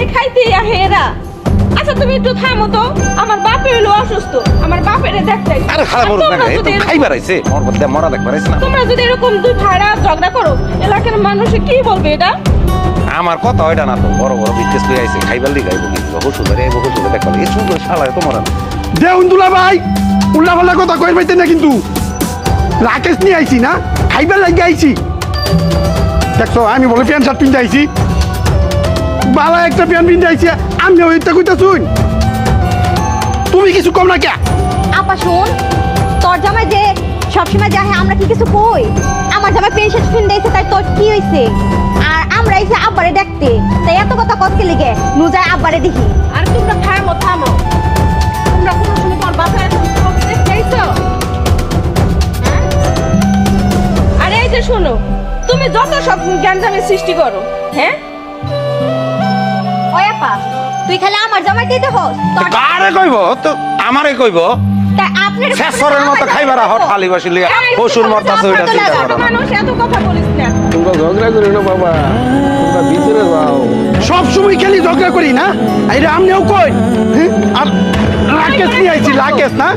খালি খাইতেই আহে এরা। আচ্ছা তুমি একটু থামো তো, আমার বাপে হলো অসুস্থ, আমার বাপেরে দেখতে। আরে খারাপ বলছ না, এই তো খাইবার আইছে, মোর বদলে মরা দেখবার আইছে না। তোমরা যদি এরকম দুই ভাড়া ঝগড়া করো, এলাকার মানুষে কি বলবে এটা? আমার কথা ওইটা না তো, বড় বড় বিকেস লই আইছে, খাইবার দি গাইবো কিন্তু হুসুদের এই হুসুদের দেখবার এই সুন্দর শালায় তোমার না। দেউন দুলা ভাই উল্টা পাল্টা কথা কই পাইতেন না কিন্তু। রাকেশ নিয়ে আইছি না, খাইবার লাগি আইছি। দেখছো আমি বলে প্যান্ট শার্ট পিনতে আইছি, বালা একটা প্যান্ট পিনতে আইছি, আমি ওইটা কইতা শুন। তুমি কিছু কম না কে? আপা শোন, তোর জামাই যে সবসময় যাহে আমরা কি কিছু কই? আমার জামাই পেনশন ফিন দিয়েছে, তাই তোর কি হইছে? আর আমরা এসে আব্বারে দেখতে, তাই এত কথা কতকে লিগে নুজায় আব্বারে দেখি। আর তোমরা থামো থামো, তোমরা কোনো সময় তোমার বাসায় দেখছো? আরে এই যে শোনো, তুমি যত সব গ্যাঞ্জামের সৃষ্টি করো, হ্যাঁ? ওই আপা, তুই খালি আমার জামাইতেই দেখোস, তোর কারে কইব তো আমারে কইব। তাই আপনার শেষরের মতো খাইবার হট খালি বসি লিগা পশুর মরতাছে ওইটা চিন্তা করো না। মানুষ এত কথা বলিস না। তোমরা ঝগড়া করি না বাবা, তোমরা ভিতরে যাও। সব সময় খালি ঝগড়া করি না, আইরে আমনেও কই। আর রাকেশ নিয়ে আইছি, রাকেশ না